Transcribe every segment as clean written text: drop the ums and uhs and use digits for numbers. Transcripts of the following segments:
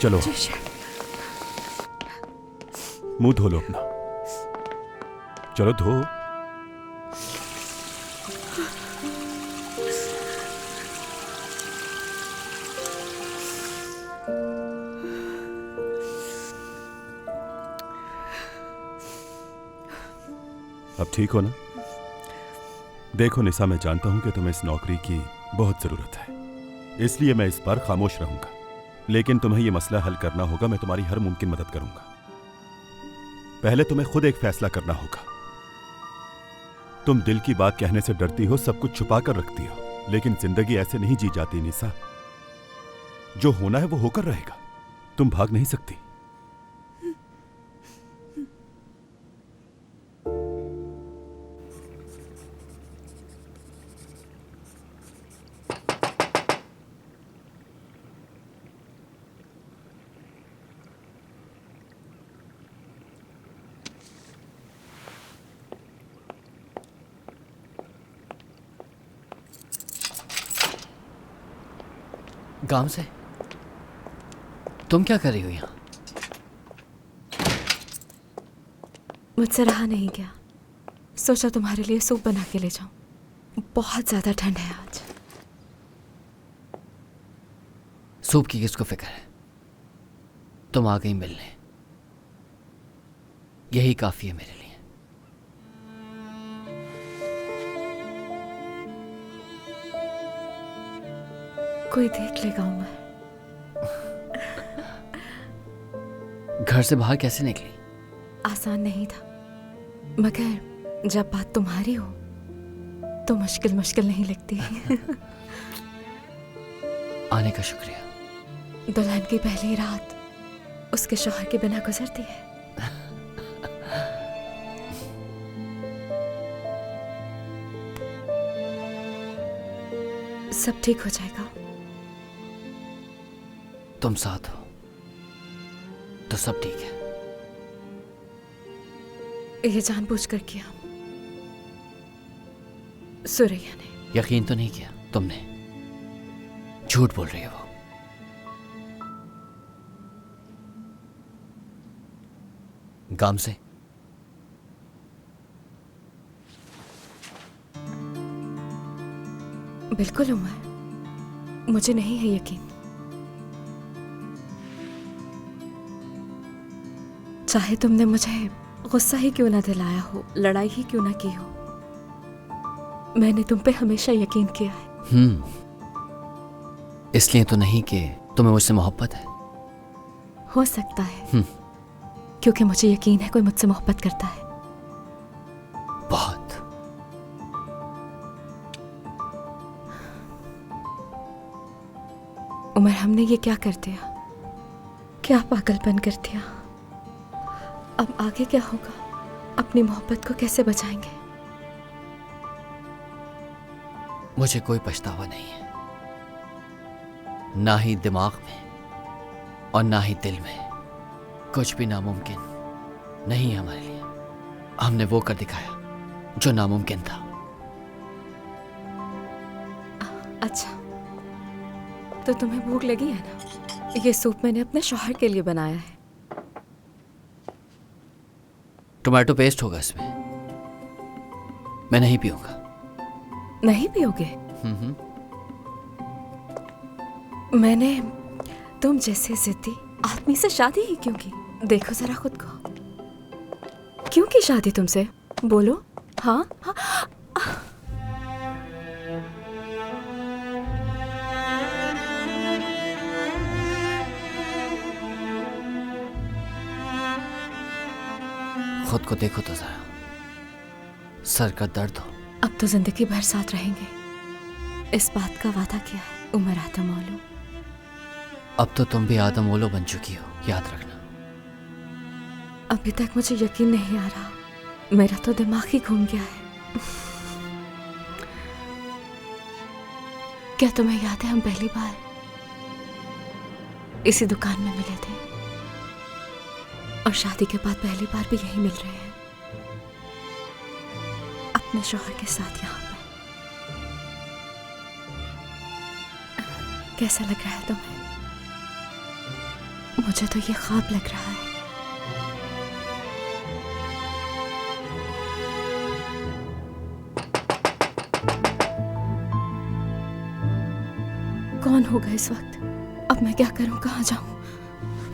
चलो मुंह धो लो अपना, चलो धो। अब ठीक हो ना? देखो निशा, मैं जानता हूं कि तुम्हें इस नौकरी की बहुत जरूरत है, इसलिए मैं इस बार खामोश रहूंगा। लेकिन तुम्हें यह मसला हल करना होगा, मैं तुम्हारी हर मुमकिन मदद करूंगा। पहले तुम्हें खुद एक फैसला करना होगा। तुम दिल की बात कहने से डरती हो, सब कुछ छुपा कर रखती हो, लेकिन जिंदगी ऐसे नहीं जी जाती निशा। जो होना है वो होकर रहेगा, तुम भाग नहीं सकती। गांव से तुम क्या कर रही हो यहाँ? मुझसे रहा नहीं गया, सोचा तुम्हारे लिए सूप बना के ले जाऊं। बहुत ज्यादा ठंड है आज। सूप की किसको फिक्र है? तुम आ गई मिलने, यही काफी है मेरे लिए। कोई देख लेगा उमर। घर से बाहर कैसे निकली? आसान नहीं था, मगर जब बात तुम्हारी हो तो मुश्किल मुश्किल नहीं लगती। आने का शुक्रिया। दुल्हन की पहली रात उसके शौहर के बिना गुजरती है। सब ठीक हो जाएगा। तुम साथ हो तो सब ठीक है। ये जानबूझकर किया सुरैया ने। यकीन तो नहीं किया तुमने? झूठ बोल रही है वो। गाम से बिल्कुल उमर, मुझे नहीं है यकीन। चाहे तुमने मुझे गुस्सा ही क्यों ना दिलाया हो, लड़ाई ही क्यों ना की हो, मैंने तुम पे हमेशा यकीन किया है। इसलिए तो नहीं कि तुम्हें मुझसे मोहब्बत है। हो सकता है क्योंकि मुझे यकीन है कोई मुझसे मोहब्बत करता है। बहुत। उमर, हमने ये क्या कर दिया? क्या पागलपन कर दिया? अब आगे क्या होगा? अपनी मोहब्बत को कैसे बचाएंगे? मुझे कोई पछतावा नहीं है, ना ही दिमाग में और ना ही दिल में। कुछ भी नामुमकिन नहीं है हमारे लिए। हमने वो कर दिखाया जो नामुमकिन था। अच्छा, तो तुम्हें भूख लगी है ना? ये सूप मैंने अपने शौहर के लिए बनाया है। टोमेटो पेस्ट होगा इसमें, मैं नहीं पीऊंगा। नहीं पियोगे? मैंने तुम जैसे जिद्दी आदमी से शादी ही क्यों की? देखो जरा खुद को। क्यों की शादी तुमसे? बोलो। हाँ, हाँ। खुद को देखो तो जरा, सर का दर्द हो। अब तो जिंदगी भर साथ रहेंगे, इस बात का वादा किया है उमर आदम ओलो। अब तो तुम भी आदम ओलो बन चुकी हो, याद रखना। अभी तक मुझे यकीन नहीं आ रहा, मेरा तो दिमाग ही घूम गया है। क्या तुम्हें याद है हम पहली बार इसी दुकान में मिले थे, और शादी के बाद पहली बार भी यहीं मिल रहे हैं, अपने शौहर के साथ यहाँ पे। कैसा लग रहा है तुम्हें? मुझे तो ये ख्वाब लग रहा है। कौन होगा इस वक्त? अब मैं क्या करूं, कहाँ जाऊं?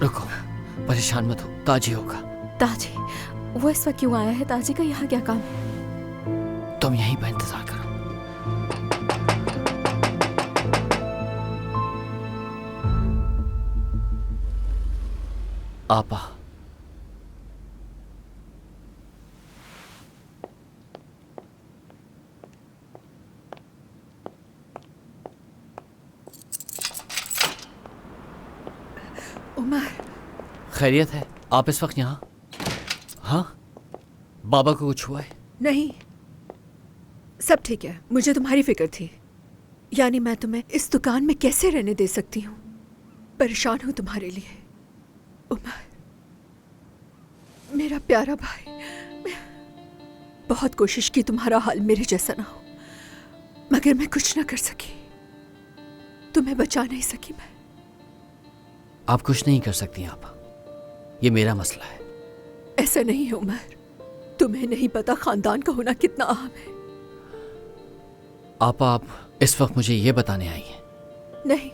रुको, परेशान मत हो, ताजी होगा। ताजी? वो इस वक्त क्यों आया है? ताजी का यहाँ क्या काम है? तुम यहीं पर इंतजार करो। आपा, उमर, खैरियत है? आप इस वक्त यहाँ? हाँ, बाबा को कुछ हुआ है? नहीं, सब ठीक है। मुझे तुम्हारी फिक्र थी। यानी मैं तुम्हें इस दुकान में कैसे रहने दे सकती हूँ? परेशान हूँ तुम्हारे लिए। उमर, मेरा प्यारा भाई, बहुत कोशिश की तुम्हारा हाल मेरे जैसा ना हो, मगर मैं कुछ ना कर सकी। तुम्हें बचा नहीं सकी मैं। आप कुछ नहीं कर सकती आपा, ये मेरा मसला है। ऐसा नहीं है उमर, तुम्हें नहीं पता खानदान का होना कितना अहम है। आपा, आप इस वक्त मुझे ये बताने आई हैं? नहीं,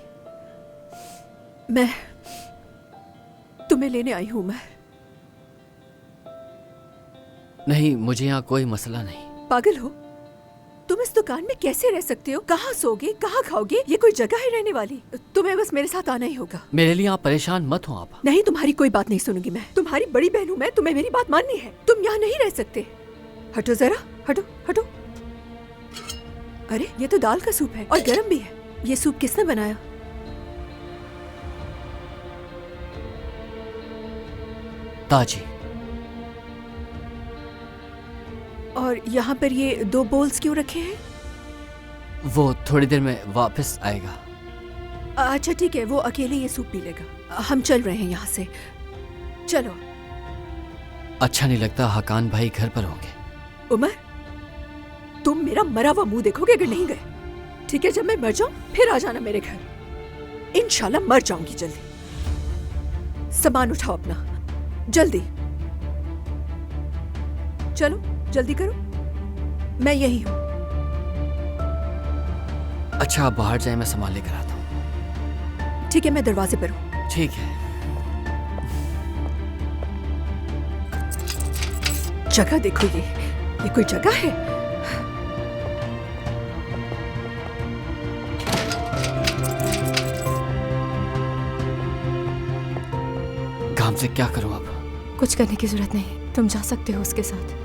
मैं तुम्हें लेने आई हूं उमर। नहीं, मुझे यहाँ कोई मसला नहीं। पागल हो तुम? इस दुकान में कैसे रह सकते हो? कहाँ सोगे, कहाँ खाओगे? ये कोई जगह है रहने वाली? तुम्हें बस मेरे साथ आना ही होगा। मेरे लिए आप परेशान मत हो आपा। नहीं, तुम्हारी कोई बात नहीं सुनूंगी मैं। तुम्हारी बड़ी बहन हूँ मैं, तुम्हें मेरी बात माननी है। तुम यहाँ नहीं रह सकते। हटो जरा, हटो हटो। अरे ये तो दाल का सूप है और गर्म भी है। ये सूप किसने बनाया? ताजी। और यहाँ पर ये 2 बोल्स क्यों रखे हैं? वो थोड़ी देर में वापस आएगा। अच्छा ठीक है, वो अकेले ये सूप पी लेगा। हम चल रहे हैं यहाँ से, चलो। अच्छा नहीं लगता, हकान भाई घर पर होंगे। उमर, तुम मेरा मरा हुआ मुंह देखोगे अगर नहीं गए। ठीक है, जब मैं मर जाऊं फिर आ जाना मेरे घर। इंशाल्लाह मर जाऊंगी जल्दी। सामान उठाओ अपना, जल्दी चलो, जल्दी करो। मैं यही हूं। अच्छा, आप बाहर जाए, मैं सामान लेकर आता हूँ। ठीक है, मैं दरवाजे पर हूं। ठीक है। जगह देखो, ये कोई जगह है? काम से क्या करूँ अब? कुछ करने की जरूरत नहीं, तुम जा सकते हो उसके साथ।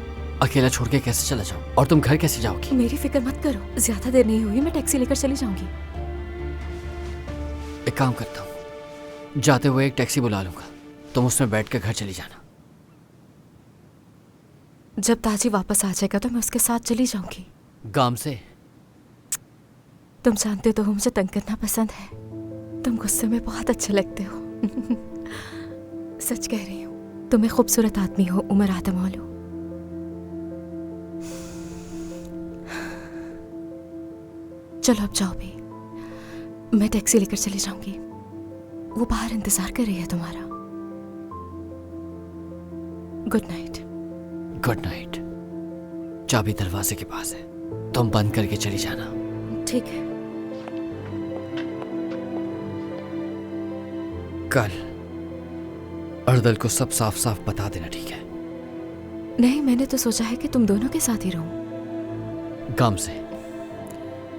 अकेला छोड़ के कैसे चला जाऊँ? और तुम घर कैसे जाओगी? मेरी फिक्र मत करो, ज्यादा देर नहीं हुई, मैं टैक्सी लेकर चली जाऊंगी। एक काम करता हूँ, जाते हुए एक टैक्सी बुला लूंगा, तुम उसमें बैठ कर घर चली जाना। जब ताजी वापस आ जाएगा तो मैं उसके साथ चली जाऊंगी। गाम से? तुम जानते तो हो मुझे तंग करना पसंद है। तुम गुस्से में बहुत अच्छे लगते हो। सच कह रही हूँ, तुम एक खूबसूरत आदमी हो उमर आदमौलू। चलो अब जाओ भी, मैं टैक्सी लेकर चली जाऊंगी। वो बाहर इंतजार कर रही है तुम्हारा। Good night. Good night. चाबी दरवाजे के पास है, तुम बंद करके चली जाना। ठीक है। कल अर्दल को सब साफ साफ बता देना, ठीक है? नहीं, मैंने तो सोचा है कि तुम दोनों के साथ ही रहो। गाम से?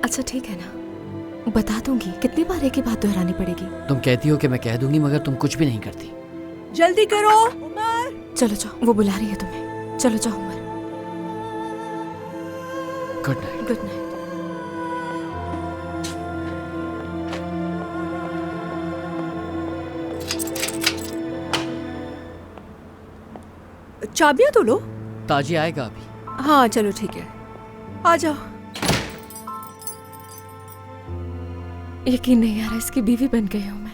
अच्छा ठीक है ना, बता दूंगी। कितनी बार एक ही बात दोहरानी पड़ेगी? तुम कहती हो कि मैं कह दूंगी, मगर तुम कुछ भी नहीं करती। जल्दी करो उमर। चलो जाओ, वो बुला रही है तुम्हें। चलो जाओ Umar. Good night. Good night. चाबियां तो लो। ताजी आएगा अभी। हाँ चलो ठीक है, आ जाओ। यकीन नहीं आ रहा, इसकी बीवी बन गई हूँ।